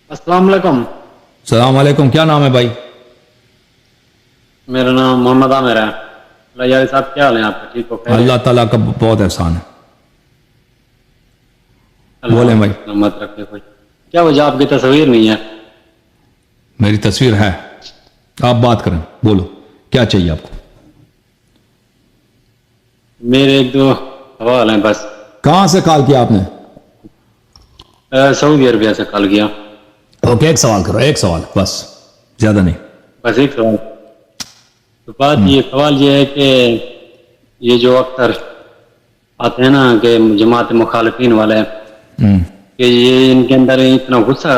السلام علیکم. السلام علیکم. کیا نام ہے بھائی؟ میرا نام محمد عامر ہے. اللہ یار صاحب کیا حال ہے آپ کا؟ ٹھیک ہو؟ خیر ہے؟ اللہ تعالیٰ کا بہت احسان ہے. اللہ بولیں بھائی. سلامت رکھے. کوئی کیا وجہ آپ کی تصویر نہیں ہے؟ میری تصویر ہے. آپ بات کریں, بولو کیا چاہیے آپ کو. میرے ایک دو سوال ہیں بس. کہاں سے کال کیا آپ نے؟ سعودی عربیہ سے کال کیا. اوکے, ایک سوال کرو, ایک سوال بس, زیادہ نہیں. بس ایک سوال. تو بات یہ سوال یہ ہے کہ یہ جو اکثر آتے ہیں نا کہ جماعت مخالفین والے کہ یہ ان کے اندر اتنا غصہ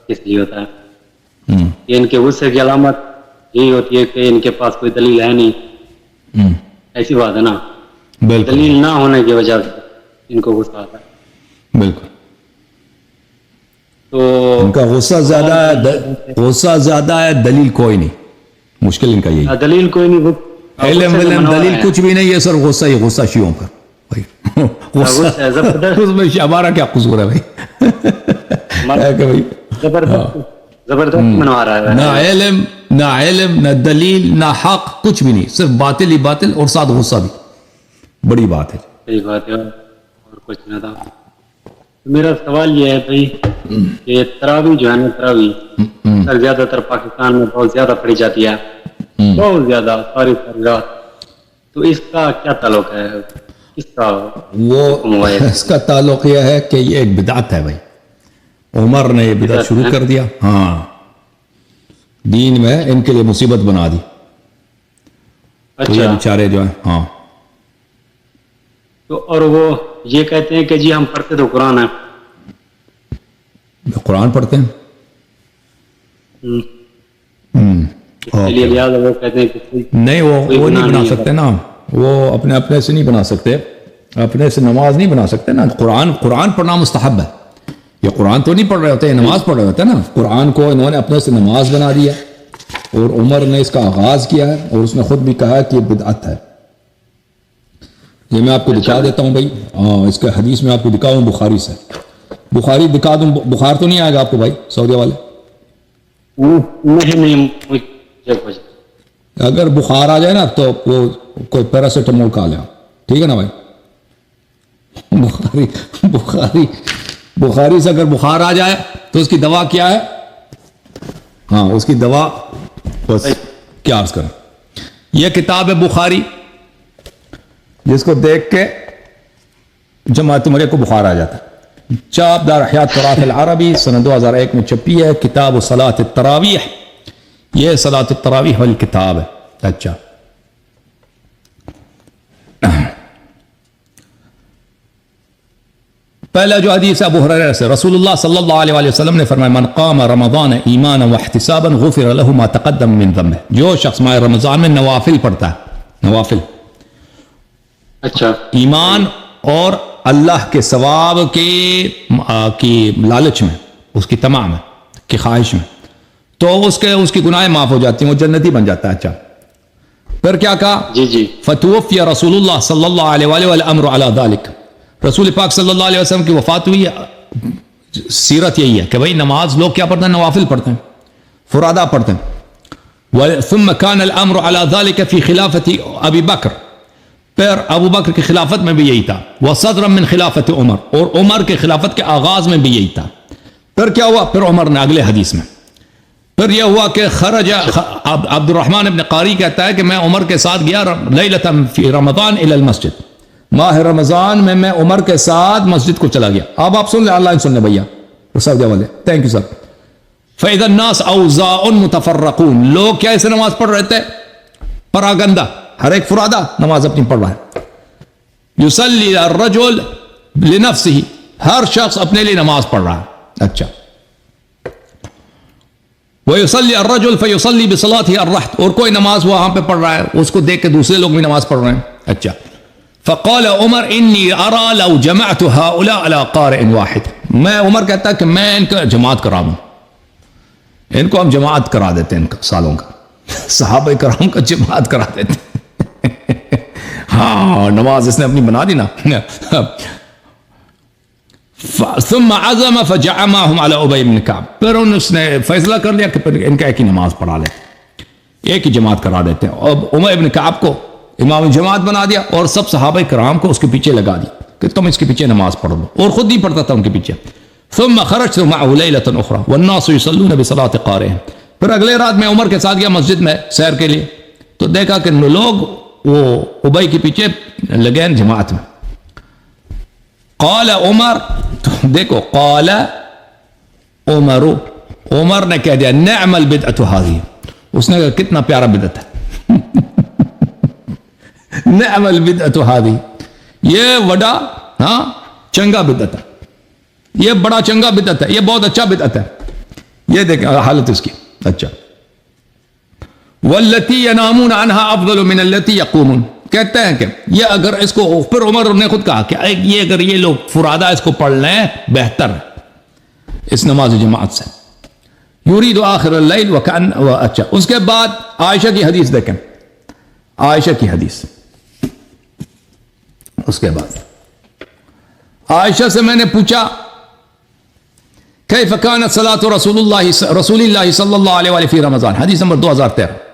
کس لیے ہوتا ہے؟ کہ ان کے غصے کی علامت یہی ہوتی ہے کہ ان کے پاس کوئی دلیل ہے نہیں. ایسی بات ہے نا, بالکل دلیل نہ ہونے کی وجہ سے ان کو غصہ آتا ہے. بالکل. تو ان کا غصہ زیادہ ہے, غصہ زیادہ ہے, دلیل کوئی نہیں. مشکل ان کا یہی. دلیل کوئی نہیں. علم دلیل کچھ بھی نہیں ہے سر. غصہ ہی غصہ شیعوں پر بھائی. اس میں ہمارا کیا قصور ہے بھائی؟ زبردست منوا رہا ہے. نہ علم نہ دلیل نہ حق, کچھ بھی نہیں, صرف باطل ہی باطل اور ساتھ غصہ بھی. بڑی بات ہے. صحیح بات ہے, اور کچھ نہ تھا. میرا سوال یہ ہے بھائی کہ تراویح جو ہے نا, تراویح زیادہ تر پاکستان میں بہت زیادہ پڑھی جاتی ہے, بہت زیادہ, ساری رات. تو اس کا کیا تعلق ہے؟ کس کا وہ اس کا تعلق یہ ہے کہ یہ ایک بدعت ہے بھائی. عمر نے یہ بدعت شروع کر دیا. ہاں, دین میں ان کے لیے مصیبت بنا دی. اچھا, بیچارے جو ہیں. ہاں, تو اور وہ یہ کہتے ہیں کہ جی ہم پڑھتے تو قرآن ہے. قرآن پڑھتے ہیں. لہٰذا وہ کہتے ہیں کہ نہیں, وہ نہیں بنا سکتے نا. وہ اپنے سے نہیں بنا سکتے, اپنے سے نماز نہیں بنا سکتے نا. قرآن پڑھنا مستحب ہے. یہ قرآن تو نہیں پڑھ رہے ہوتے, نماز پڑھ رہے ہوتے ہیں نا. قرآن کو انہوں نے اپنے سے نماز بنا دیا, اور عمر نے اس کا آغاز کیا ہے, اور اس نے خود بھی کہا کہ یہ بدعت ہے. یہ میں آپ کو دکھا دیتا ہوں بھائی. اس کے حدیث میں آپ کو دکھاؤں بخاری سے. بخاری دکھا دوں. بخار تو نہیں آئے گا آپ کو بھائی سعودیہ والے؟ نہیں. اگر بخار آ جائے نا تو وہ کوئی پیراسیٹامول کھا لیں, ٹھیک ہے نا بھائی. بخاری سے اگر بخار آ جائے تو اس کی دوا کیا ہے؟ ہاں, اس کی دوا بس کیا عرض کریں. یہ کتاب ہے بخاری, جس کو دیکھ کے جماعت مرے کو بخار آ جاتا ہے. چاپ دار حیات تراث العربی سنہ 2001 میں چھپی ہے. کتاب صلاۃ التراویح. یہ صلاۃ التراویح والی کتاب ہے. اچھا, پہلا جو حدیث ہے ابو ہریرہ سے, رسول اللہ صلی اللہ علیہ وسلم نے فرمایا, من قام رمضان ایمانا واحتسابا غفر له ما تقدم من ذنبه. جو شخص ماہ رمضان میں نوافل پڑھتا ہے, نوافل, اچھا, ایمان اور اللہ کے ثواب کی لالچ میں, اس کی طمع میں, کی خواہش میں, تو اس کی گناہیں معاف ہو جاتی ہیں, وہ جنتی بن جاتا ہے. اچھا, پھر کیا کہا؟ جی فتوفی رسول اللہ صلی اللہ علیہ وآلہ والامر علی ذلک. رسول پاک صلی اللہ علیہ وسلم کی وفات ہوئی. سیرت یہی ہے کہ بھائی نماز لوگ کیا پڑھتے ہیں؟ نوافل پڑھتے ہیں, فرادہ پڑھتے ہیں. ثم كان الامر على ذلك في خلافة ابی بکر. پھر ابو بکر کی خلافت میں بھی یہی تھا. وصدرا من خلافت عمر, اور عمر کے خلافت کے آغاز میں بھی یہی تھا. پھر کیا ہوا؟ پھر عمر نے اگلے حدیث میں پھر یہ ہوا کہ خرج عبد الرحمن ابن قاری کہتا ہے کہ میں عمر کے ساتھ گیا لیلۃ فی رمضان الی المسجد. ماہ رمضان میں میں عمر کے ساتھ مسجد کو چلا گیا. اب آپ سن لیں, آن لائن سن لیں بھیا سعودیہ والے. Thank you sir. فإذا الناس اوزاع متفرقون. لوگ کیا ایسے نماز پڑھ رہے تھے؟ پراگندہ, ہر ایک فرادہ نماز اپنی پڑھ رہا ہے. یصلی الرجل لنفسه, ہر شخص اپنے لیے نماز پڑھ رہا ہے. اچھا, ویصلی الرجل فیصلی بصلاته الرحت, اور کوئی نماز وہاں پہ پڑھ رہا ہے, اس کو دیکھ کے دوسرے لوگ بھی نماز پڑھ رہے ہیں. اچھا, فقال عمر انی ارى لو جمعت هؤلاء على قارئ واحد. میں عمر کہتا کہ میں ان کا جماعت کرا دوں, ان کو ہم جماعت کرا دیتے ہیں, ان کا سالوں کا صحابہ کرام کا جماعت کرا دیتے ہیں. ہاں, نماز اس نے اپنی بنا دی نا. ثم عزم فجعمهم على ابی بن کعب، پھر اس نے فیصلہ کر لیا کہ پھر ان کا ایک ہی نماز پڑھا لیتے، ایک ہی جماعت کرا دیتے ہیں، اور ابی بن کعب کو امام جماعت بنا دیا اور سب صحابہ کرام کو اس کے پیچھے لگا دیا کہ تم اس کے پیچھے نماز پڑھ لو، اور خود نہیں پڑھتا تھا ان کے پیچھے۔ ثم خرجت معه ليلة اخرى والناس يصلون بصلاة قارئهم، پھر اگلے رات میں عمر کے ساتھ گیا مسجد میں سیر کے لیے، تو دیکھا کہ لوگ وہ ابی کے پیچھے لگے ہیں جماعت میں۔ قال عمر، تو دیکھو قال عمر، عمر نے کہہ دیا نعم البدعۃ هذه، اس نے کہا کتنا پیارا بدعت ہے، نعم البدعۃ هذه، یہ وڈا ہاں چنگا بدعت ہے، یہ بڑا چنگا بدعت ہے، یہ بہت اچھا بدعت ہے۔ یہ دیکھیں حالت اس کی، اچھا واللتی ینامون عنہا افضل من اللتی یقومون، کہتے ہیں کہ یہ اگر اس کو، پھر عمر نے خود کہا کہ یہ اگر یہ لوگ فرادہ اس کو پڑھ لیں بہتر ہے اس نماز جماعت سے۔ یرید آخر اللیل وکأن، اچھا اس کے بعد عائشہ کی حدیث دیکھیں، عائشہ کی حدیث، اس کے بعد عائشہ سے میں نے پوچھا کیف کانت صلاۃ رسول اللہ صلی اللہ علیہ وآلہ فی رمضان، حدیث نمبر 2013۔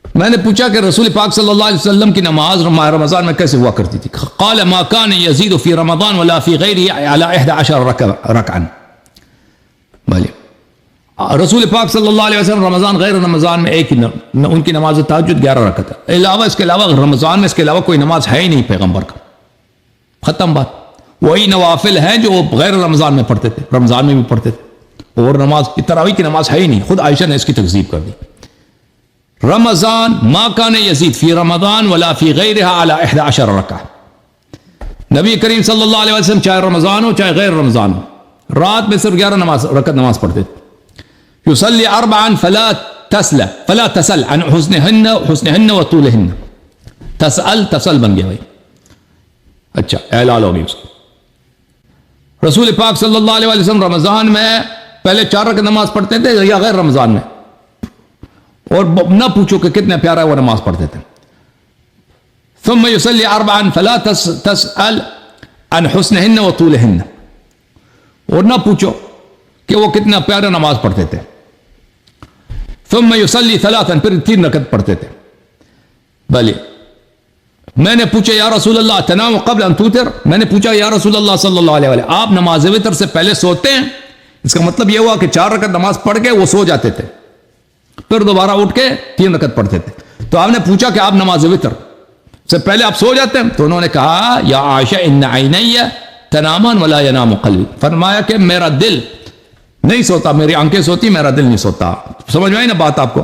میں نے پوچھا کہ رسول پاک صلی اللہ علیہ وسلم کی نماز ماہ رمضان میں کیسے ہوا کرتی تھی؟ قال ما كان يزيد في رمضان ولا في غيره على 11 ركعا، بھلے رسول پاک صلی اللہ علیہ وسلم رمضان غیر رمضان میں ایک ہی ان کی نماز تہجد 11 رکعت ہے، علاوہ اس کے علاوہ رمضان میں اس کے علاوہ کوئی نماز ہے ہی نہیں پیغمبر کا، ختم بات۔ وہی نوافل ہیں جو غیر رمضان میں پڑھتے تھے، رمضان میں بھی پڑھتے تھے، اور نماز تراویح کی نماز ہے ہی نہیں، خود عائشہ نے اس کی تکذیب کر دی۔ رمضان ما کان یزید فی رمضان ولا فی غیرها علی 11 رکعہ، نبی کریم صلی اللہ علیہ وسلم چاہے رمضان ہو چاہے غیر رمضان ہو رات میں صرف 11 رکعت نماز پڑھتے تھے۔ یصلی 4 فلا تسل عن حسنہن وطولہن، تسل بن گیا بھائی، اچھا اعلال ہو گئی اس کو۔ رسول پاک صلی اللہ علیہ وسلم رمضان میں پہلے 4 رکعت نماز پڑھتے تھے یا غیر رمضان میں، اور نہ پوچھو کہ کتنے پیارا وہ نماز پڑھتے تھے۔ ثم يصلي 4 فلا تسأل عن حسنهن وطولهن، اور نہ پوچھو کہ وہ کتنا پیارا نماز پڑھتے تھے۔ ثم يصلي 3، پھر 3 رکعت پڑھتے تھے۔ بھلے میں نے پوچھا یا رسول اللہ تنام قبل ان توتر، میں نے پوچھا یا رسول اللہ صلی اللہ علیہ وآلہ آپ نماز وتر سے پہلے سوتے ہیں؟ اس کا مطلب یہ ہوا کہ 4 رکعت نماز پڑھ کے وہ سو جاتے تھے، پھر دوبارہ اٹھ کے 3 رکعت پڑھتے تھے۔ تو آپ نے پوچھا کہ آپ نماز وتر سے پہلے آپ سو جاتے ہیں؟ تو انہوں نے کہا یا عائشہ ان عینی تنامان ولا ینام قلبی، فرمایا کہ میرا دل نہیں سوتا، میری آنکھیں سوتی، میرا دل نہیں سوتا۔ سمجھ میں آئی نا بات آپ کو؟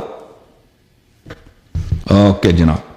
اوکے جناب۔